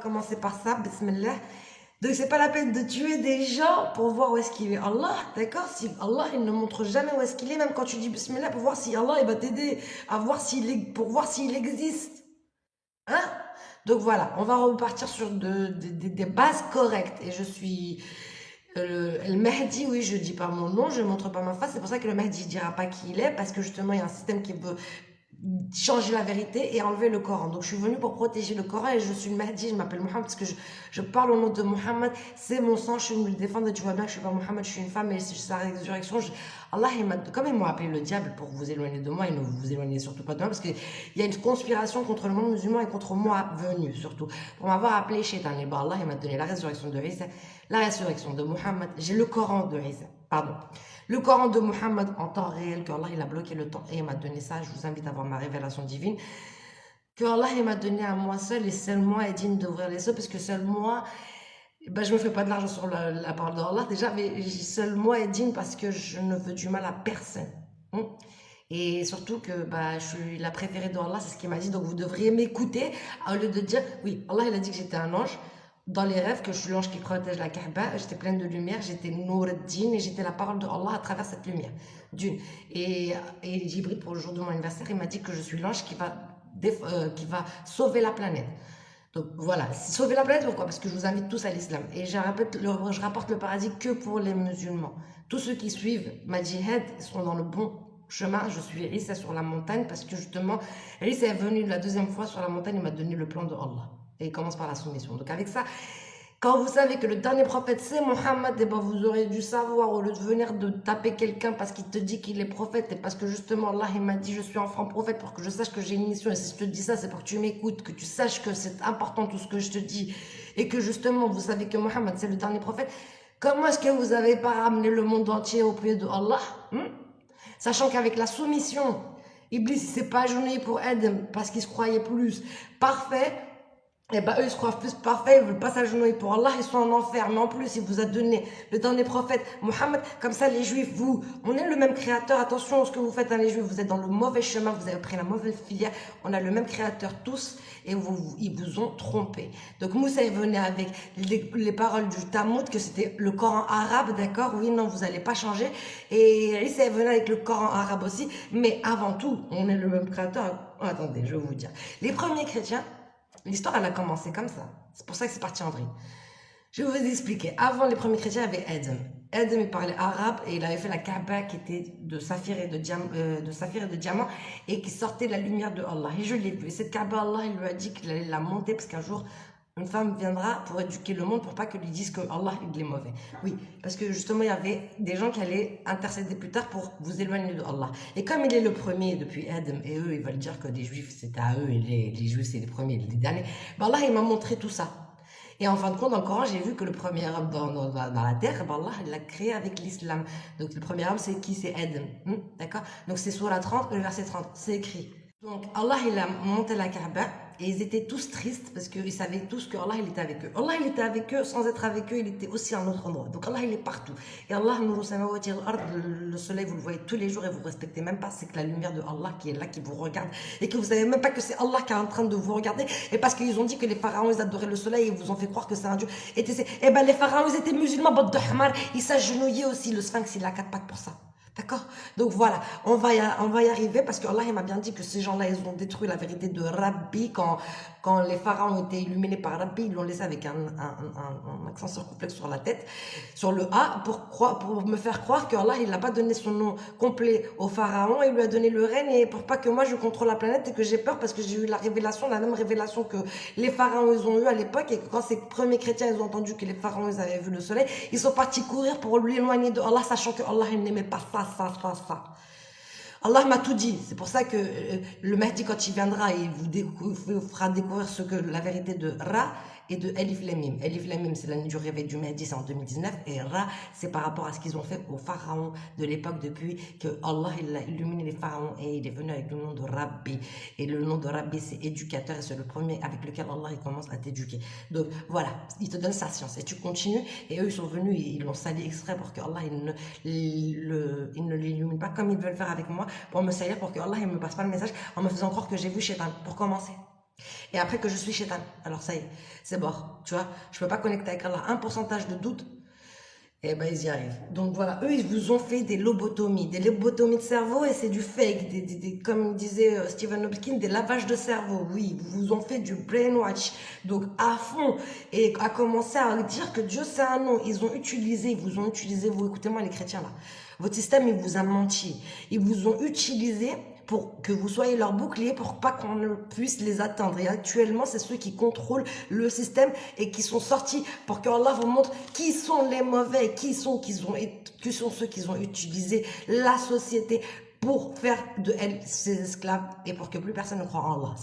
commencer par ça, bismillah. Donc c'est pas la peine de tuer des gens pour voir où est-ce qu'il est Allah, d'accord? Si Allah il ne montre jamais où est-ce qu'il est, même quand tu dis bismillah pour voir si Allah il va t'aider à voir pour voir s'il existe. Hein? Donc voilà, on va repartir sur des bases correctes. Et je suis le Mahdi, oui, je dis pas mon nom, je montre pas ma face. C'est pour ça que le Mahdi dira pas qui il est, parce que justement il y a un système qui veut changer la vérité et enlever le Coran. Donc je suis venue pour protéger le Coran et je suis le Mahdi, je m'appelle Mohammed parce que je parle au nom de Mohammed, c'est mon sang, je suis venue le défendre. Tu vois bien que je suis pas Mohammed, je suis une femme et c'est sa résurrection. Allah, comme ils m'ont appelé le diable pour vous éloigner de moi, et ne vous éloignez surtout pas de moi parce qu'il y a une conspiration contre le monde musulman et contre moi venue surtout pour m'avoir appelé Shaitan. Et ben Allah, il m'a donné la résurrection de Isa, la résurrection de Mohammed, j'ai le Coran de Isa, pardon. Le Coran de Mohammed en temps réel, que Allah il a bloqué le temps et il m'a donné ça. Je vous invite à voir ma révélation divine. Que Allah il m'a donné à moi seul et seul moi est digne d'ouvrir les cieux parce que seul moi, ben, je me fais pas de l'argent sur la parole d'Allah déjà, mais seul moi est digne parce que je ne veux du mal à personne. Et surtout que bah, je suis la préférée d'Allah, c'est ce qu'il m'a dit. Donc vous devriez m'écouter au lieu de dire, oui, Allah il a dit que j'étais un ange. Dans les rêves, que je suis l'ange qui protège la Kaaba, j'étais pleine de lumière, j'étais Nour ad-Din et j'étais la parole de Allah à travers cette lumière. D'une. Et Jibril, pour le jour de mon anniversaire, il m'a dit que je suis l'ange qui va sauver la planète. Donc voilà, sauver la planète, pourquoi? Parce que je vous invite tous à l'islam. Et je rapporte le paradis que pour les musulmans. Tous ceux qui suivent ma djihad sont dans le bon chemin. Je suis Issa sur la montagne parce que justement, Issa est venu la deuxième fois sur la montagne et m'a donné le plan de Allah. Et il commence par la soumission. Donc avec ça, quand vous savez que le dernier prophète c'est Mohammed, et ben vous aurez dû savoir au lieu de venir de taper quelqu'un parce qu'il te dit qu'il est prophète et parce que justement Allah il m'a dit je suis enfant prophète pour que je sache que j'ai une mission et si je te dis ça c'est pour que tu m'écoutes, que tu saches que c'est important tout ce que je te dis et que justement vous savez que Mohammed c'est le dernier prophète. Comment est-ce que vous n'avez pas ramené le monde entier au pied de Allah, sachant qu'avec la soumission, Iblis il s'est pas agenouillé pour Adam parce qu'il se croyait plus parfait. Et bah eux ils se croient plus parfaits, ils veulent pas s'agenouiller pour Allah, ils sont en enfer. Mais en plus, il vous a donné le dernier prophète, Mohammed. Comme ça, les juifs, on est le même créateur. Attention à ce que vous faites, hein, les juifs, vous êtes dans le mauvais chemin, vous avez pris la mauvaise filière. On a le même créateur tous, et ils vous ont trompé. Donc Moussa est venu avec les paroles du Talmud, que c'était le Coran arabe, d'accord? Oui, non, vous allez pas changer. Et Issa est venu avec le Coran arabe aussi. Mais avant tout, on est le même créateur. Attendez, je vais vous dire. Les premiers chrétiens, l'histoire, elle a commencé comme ça. C'est pour ça que c'est parti en vrille. Je vais vous expliquer. Avant, les premiers chrétiens avaient Adam. Adam, il parlait arabe et il avait fait la Kaaba qui était de saphir et de diamant et qui sortait de la lumière de Allah. Et je l'ai vu. Et cette Kaaba, Allah, il lui a dit qu'il allait la monter parce qu'un jour, une femme viendra pour éduquer le monde pour pas que lui dise que Allah il est mauvais. Oui, parce que justement il y avait des gens qui allaient intercéder plus tard pour vous éloigner de Allah. Et comme il est le premier depuis Adam et eux ils veulent dire que les juifs c'est à eux et les juifs c'est les premiers et les derniers, ben Allah il m'a montré tout ça. Et en fin de compte, dans le Coran, j'ai vu que le premier homme dans la terre, ben Allah, il l'a créé avec l'islam. Donc le premier homme, c'est qui? C'est Adam. D'accord? Donc c'est sur la 30, le verset 30. C'est écrit. Donc Allah, il a monté la Kaaba et ils étaient tous tristes parce qu'ils savaient tous que Allah, il était avec eux. Allah, il était avec eux, sans être avec eux, il était aussi à un autre endroit. Donc Allah, il est partout. Et Allah, le soleil, vous le voyez tous les jours et vous ne respectez même pas. C'est que la lumière de Allah qui est là, qui vous regarde et que vous savez même pas que c'est Allah qui est en train de vous regarder. Et parce qu'ils ont dit que les pharaons, ils adoraient le soleil et ils vous ont fait croire que c'est un dieu. Et ben les pharaons, ils étaient musulmans, ils s'agenouillaient aussi. Le sphinx, il a 4 pattes pour ça. D'accord? Donc voilà, on va y arriver parce que Allah il m'a bien dit que ces gens-là, ils ont détruit la vérité de Rabbi quand les pharaons étaient illuminés par Rabbi, ils l'ont laissé avec un accent circonflexe sur la tête, sur le A, pour me faire croire que Allah il n'a pas donné son nom complet au pharaon, il lui a donné le règne et pour pas que moi je contrôle la planète et que j'ai peur parce que j'ai eu la même révélation que les pharaons ils ont eu à l'époque et que quand ces premiers chrétiens ils ont entendu que les pharaons ils avaient vu le soleil, ils sont partis courir pour l'éloigner de Allah sachant que Allah il n'aimait pas ça. Allah m'a tout dit. C'est pour ça que le Mahdi, quand il viendra, il vous fera découvrir ce que la vérité de Ra et de Elif Lamim. Elif Lamim, c'est l'année du réveil du Mahdi, c'est en 2019. Et Ra, c'est par rapport à ce qu'ils ont fait aux pharaons de l'époque depuis que Allah il a illuminé les pharaons et il est venu avec le nom de Rabbi. Et le nom de Rabbi, c'est éducateur et c'est le premier avec lequel Allah il commence à t'éduquer. Donc voilà, il te donne sa science et tu continues. Et eux, ils sont venus, ils l'ont sali exprès pour que Allah il ne l'illumine pas comme ils veulent faire avec moi pour me salir, pour que Allah il me passe pas le message en me faisant croire que j'ai vu Shaitan. Pour commencer. Et après que je suis shaitan. Alors ça y est, c'est mort. Tu vois, je peux pas connecter avec Allah. Un pourcentage de doute, et ben ils y arrivent. Donc voilà, eux ils vous ont fait des lobotomies de cerveau et c'est du fake, comme disait Stephen Hawking, des lavages de cerveau. Oui, ils vous ont fait du brainwash, donc à fond, et à commencer à dire que Dieu c'est un nom. Ils vous ont utilisé, vous écoutez-moi les chrétiens là. Votre système il vous a menti, ils vous ont utilisé pour que vous soyez leur bouclier pour pas qu'on ne puisse les atteindre. Et actuellement, c'est ceux qui contrôlent le système et qui sont sortis pour que Allah vous montre qui sont les mauvais, qui sont ceux qui ont utilisé la société pour faire de elles ses esclaves et pour que plus personne ne croit en Allah.